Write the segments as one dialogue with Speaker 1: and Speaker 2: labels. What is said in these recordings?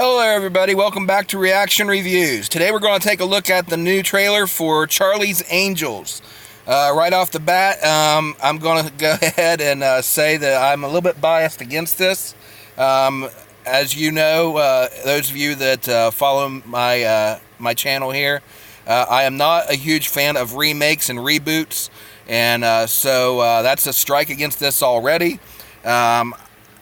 Speaker 1: Hello everybody, welcome back to Reaction Reviews. Today we're going to take a look at the new trailer for Charlie's Angels. Right off the bat, I'm going to go ahead and say that I'm a little bit biased against this. As you know, those of you that follow my channel here, I am not a huge fan of remakes and reboots, and so that's a strike against this already.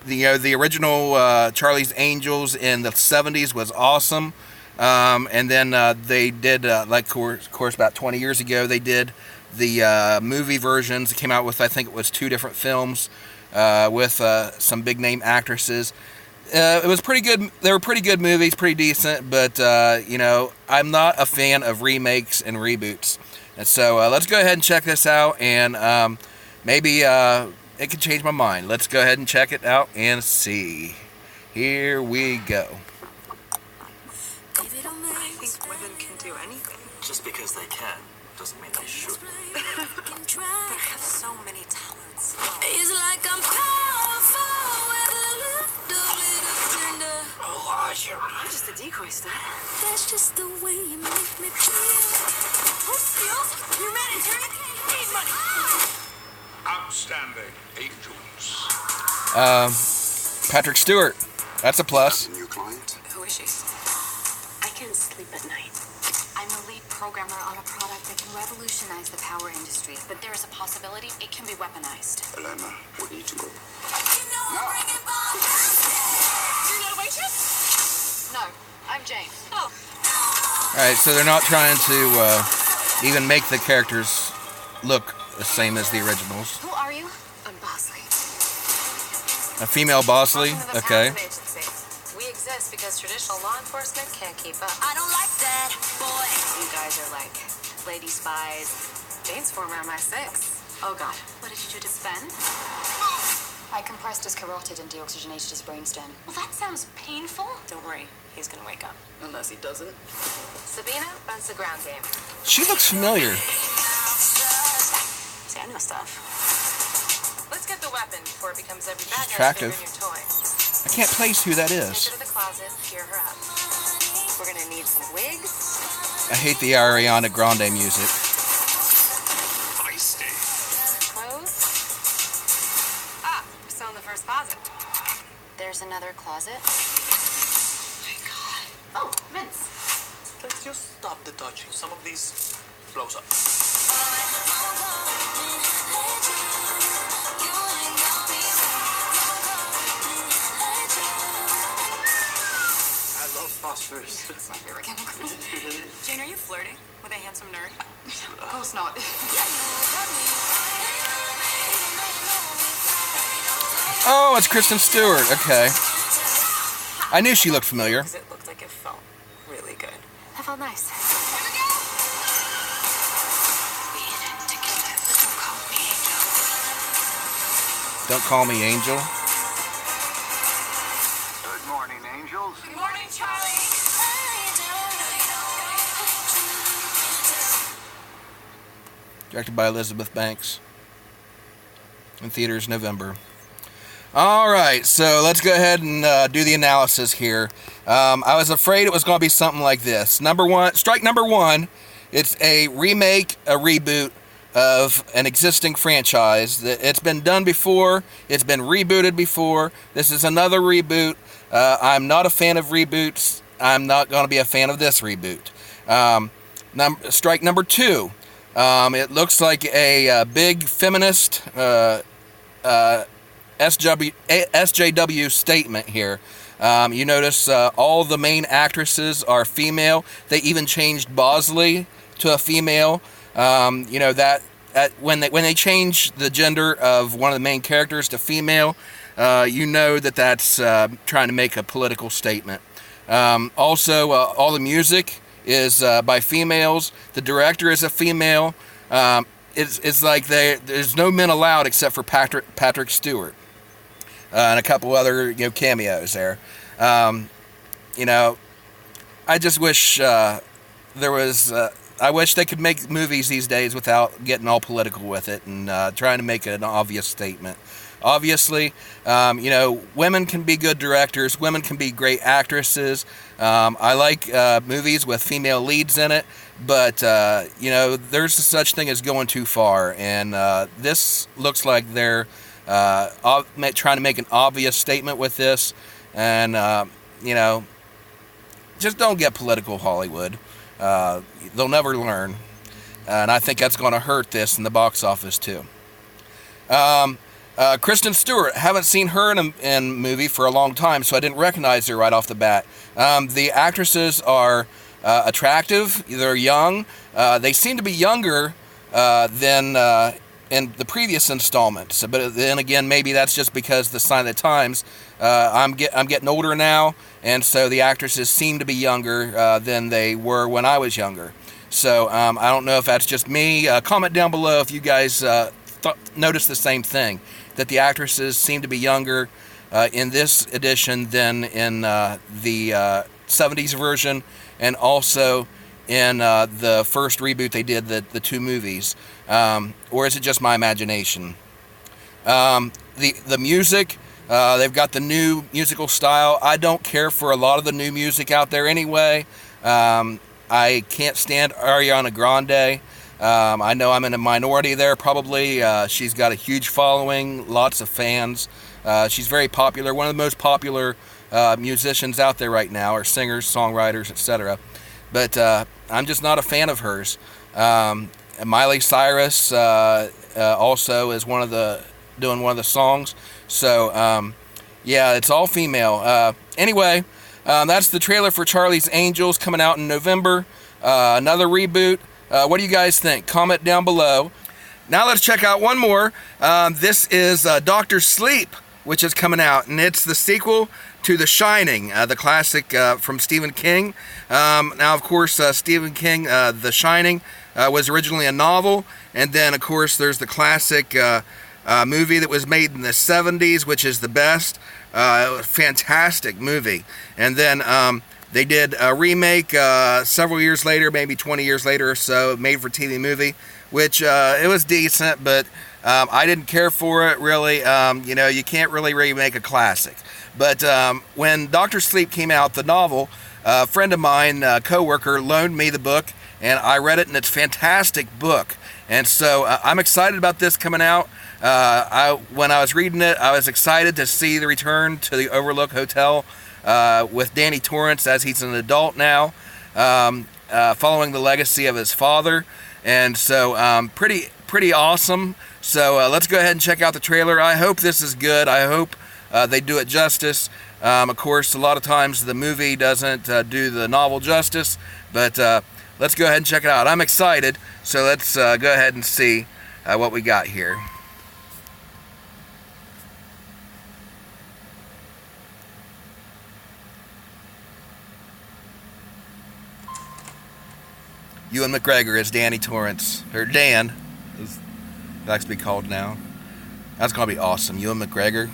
Speaker 1: The original Charlie's Angels in the 70s was awesome, and then they did, of course, about 20 years ago, they did the movie versions. It came out with, I think it was 2 different films with some big-name actresses. It was pretty good. They were pretty good movies, pretty decent, but, I'm not a fan of remakes and reboots. And so let's go ahead and check this out, and maybe it could change my mind. Let's go ahead and check it out and see. Here we go.
Speaker 2: I think women can do anything.
Speaker 3: Just because they can doesn't mean they should.
Speaker 2: They have so many talents.
Speaker 4: It's like I'm powerful with a little bit of tender.
Speaker 2: I'm just a decoy stud.
Speaker 4: That's just the way you make me feel.
Speaker 2: Who steals humanitarian aid money?
Speaker 5: Outstanding Angels.
Speaker 1: Patrick Stewart. That's a plus.
Speaker 5: New client?
Speaker 2: Who is she?
Speaker 6: I can't sleep at night. I'm the lead programmer on a product that can revolutionize the power industry, but there is a possibility it can be weaponized.
Speaker 5: Elena, we need to go.
Speaker 4: You know I'm bringing bomb.
Speaker 2: You're not a waitress?
Speaker 6: No, I'm Jane.
Speaker 2: Oh.
Speaker 1: Alright, so they're not trying to even make the characters look the same as the originals.
Speaker 6: Who are you?
Speaker 2: I'm Bosley.
Speaker 1: A female Bosley?
Speaker 6: Welcome to the
Speaker 1: Okay.
Speaker 6: Townsend Agency. We exist because traditional law enforcement can't keep up.
Speaker 4: I don't like that, boy.
Speaker 6: You guys are like lady spies. Jane's former MI6. Oh God, what did you do to Ben? I compressed his carotid and deoxygenated his brainstem. Well, that sounds painful.
Speaker 2: Don't worry, he's gonna wake up. Unless he doesn't.
Speaker 6: Sabina runs the ground game.
Speaker 1: She looks familiar.
Speaker 2: See, I know stuff.
Speaker 6: Let's get the weapon before it becomes every bad guy's
Speaker 1: attractive.
Speaker 6: favorite new toy.
Speaker 1: I can't place who that
Speaker 6: Take
Speaker 1: is.
Speaker 6: her to the closet, gear her up. We're gonna need some wigs,
Speaker 1: I hate the Ariana Grande music.
Speaker 5: Feisty.
Speaker 6: clothes. Ah, we're still in the first closet. There's another closet. Oh, mints.
Speaker 3: Let's just stop the touching. Some of these blows up. I love phosphorus.
Speaker 6: It's my favorite chemical.
Speaker 2: Jane, are you flirting with a handsome nerd?
Speaker 6: Of course not.
Speaker 1: Oh, it's Kristen Stewart. Okay. I knew she looked familiar.
Speaker 2: Because it looked like it felt really good.
Speaker 6: That felt nice.
Speaker 1: Don't call me Angel.
Speaker 5: Good morning, Angels.
Speaker 2: Good morning, Charlie.
Speaker 1: Directed by Elizabeth Banks. In theaters November. Alright, so let's go ahead and do the analysis here. I was afraid it was going to be something like this. Strike number one, it's a remake, a reboot of an existing franchise. It's been done before, it's been rebooted before. This is another reboot. I'm not a fan of reboots. I'm not going to be a fan of this reboot. Strike number two, it looks like a big feminist SJW statement here. You notice all the main actresses are female. They even changed Bosley to a female. That when they change the gender of one of the main characters to female, that's trying to make a political statement. Also, all the music is by females. The director is a female. It's like there's no men allowed except for Patrick Stewart. And a couple other cameos there. I just wish there was. I wish they could make movies these days without getting all political with it and trying to make an obvious statement. obviously. Women can be good directors. Women can be great actresses. I like movies with female leads in it, but there's such thing as going too far, and this looks like they're trying to make an obvious statement with this, and just don't get political, Hollywood. They'll never learn, and I think that's going to hurt this in the box office too. Kristen Stewart, haven't seen her in a movie for a long time, so I didn't recognize her right off the bat. The actresses are attractive. They're young. They seem to be younger than in the previous installments. But then again, maybe that's just because the sign of the times. I'm getting older now, and so the actresses seem to be younger than they were when I was younger. So I don't know if that's just me. Comment down below if you guys notice the same thing, that the actresses seem to be younger in this edition than in the 70s version, and also in the first reboot they did, the two movies. Or is it just my imagination? The music, they've got the new musical style. I don't care for a lot of the new music out there anyway. I can't stand Ariana Grande. I know I'm in a minority there, probably. She's got a huge following, lots of fans. She's very popular, one of the most popular musicians out there right now, or singers, songwriters, etc. But I'm just not a fan of hers. Miley Cyrus also is doing one of the songs. So yeah, it's all female. Anyway, that's the trailer for Charlie's Angels, coming out in November. Another reboot. What do you guys think? Comment down below. Now let's check out one more. This is Dr. Sleep, which is coming out, and it's the sequel to The Shining, the classic from Stephen King. Now, of course, Stephen King, The Shining, was originally a novel, and then, of course, there's the classic movie that was made in the 70s, which is the best. Fantastic movie. And then they did a remake several years later, maybe 20 years later or so, made-for-TV movie, which it was decent, but I didn't care for it, really. You can't really remake a classic. But when Dr. Sleep came out, the novel, a friend of mine, a co-worker, loaned me the book, and I read it, and it's a fantastic book. And so I'm excited about this coming out. When I was reading it, I was excited to see the return to the Overlook Hotel with Danny Torrance, as he's an adult now, following the legacy of his father. And so pretty awesome. So let's go ahead and check out the trailer. I hope this is good. I hope they do it justice. Of course, a lot of times the movie doesn't do the novel justice, but let's go ahead and check it out. I'm excited, so let's go ahead and see what we got here. Ewan McGregor is Danny Torrance, or Dan, as he likes to be called now. That's going to be awesome. Ewan McGregor.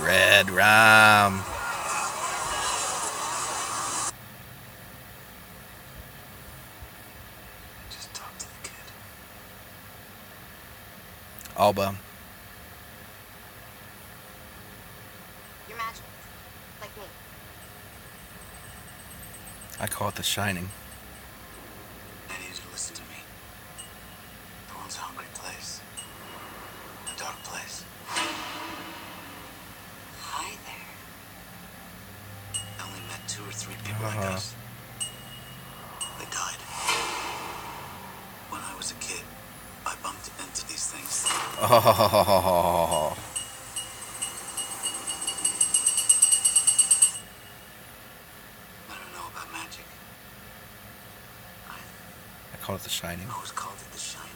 Speaker 1: Red Rum.
Speaker 3: Just talk to the kid.
Speaker 1: Alba.
Speaker 6: You're magic. Like me.
Speaker 1: I call it The Shining.
Speaker 3: I need you to listen to me. The world's a hungry place. A dark place.
Speaker 6: Hi there.
Speaker 3: I only met 2 or 3 people like us. They died. When I was a kid, I bumped into these things.
Speaker 1: Oh.
Speaker 3: I don't know about magic.
Speaker 1: I call it The Shining.
Speaker 3: I always called it The Shining.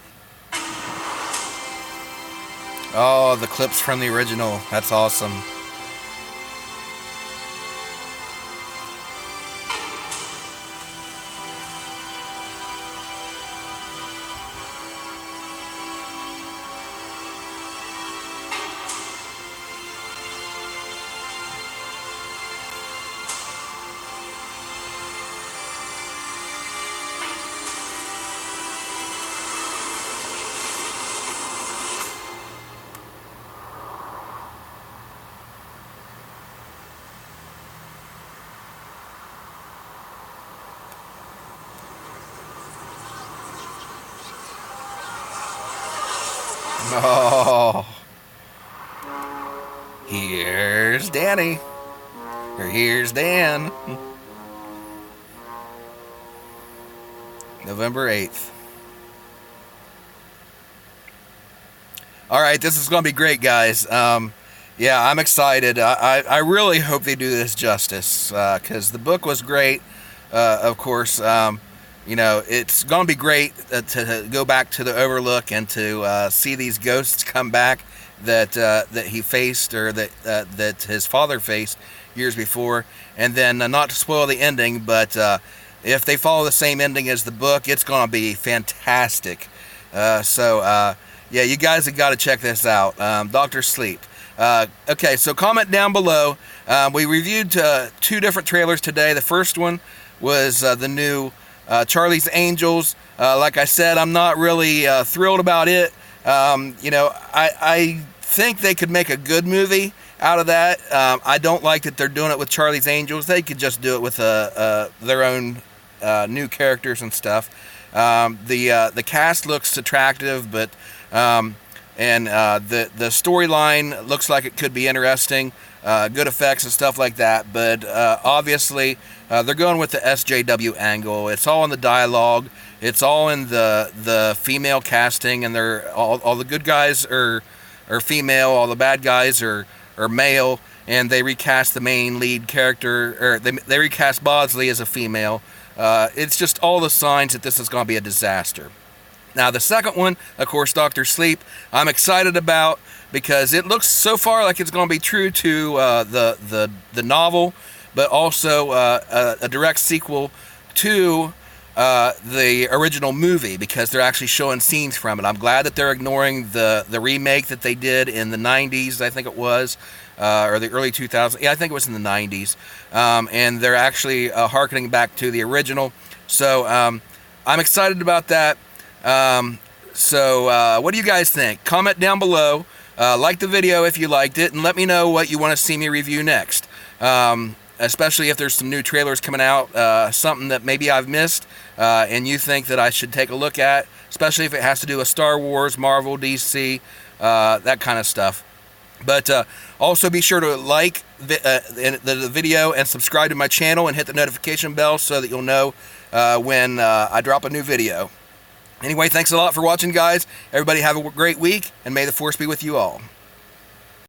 Speaker 1: Oh, the clips from the original. That's awesome. Oh. Here's Danny. Or here's Dan. November 8th. Alright, this is going to be great, guys. Yeah, I'm excited. I really hope they do this justice, because the book was great. Of course, you know, it's going to be great to go back to the Overlook and to see these ghosts come back that he faced, or that his father faced years before. And then, not to spoil the ending, but if they follow the same ending as the book, it's going to be fantastic. So, yeah, you guys have got to check this out. Dr. Sleep. Okay, so comment down below. We reviewed 2 different trailers today. The first one was the new Charlie's Angels. Like I said, I'm not really thrilled about it. You know, I think they could make a good movie out of that. I don't like that they're doing it with Charlie's Angels. They could just do it with their own new characters and stuff. The cast looks attractive, but the storyline looks like it could be interesting. Good effects and stuff like that. But obviously, they're going with the SJW angle. It's all in the dialogue. It's all in the female casting, and they're all the good guys are female. All the bad guys are male, and they recast the main lead character, or they recast Bosley as a female. It's just all the signs that this is going to be a disaster. Now, the second one, of course, Dr. Sleep, I'm excited about, because it looks so far like it's going to be true to the novel, but also a direct sequel to the original movie, because they're actually showing scenes from it. I'm glad that they're ignoring the remake that they did in the 90s, I think it was, or the early 2000s. Yeah, I think it was in the 90s. And they're actually hearkening back to the original. So I'm excited about that. So what do you guys think? Comment down below. Like the video if you liked it, and let me know what you want to see me review next. Especially if there's some new trailers coming out, something that maybe I've missed, and you think that I should take a look at, especially if it has to do with Star Wars, Marvel, DC, that kind of stuff. But also be sure to like the video and subscribe to my channel and hit the notification bell so that you'll know when I drop a new video. Anyway, thanks a lot for watching, guys. Everybody have a great week, and may the Force be with you all.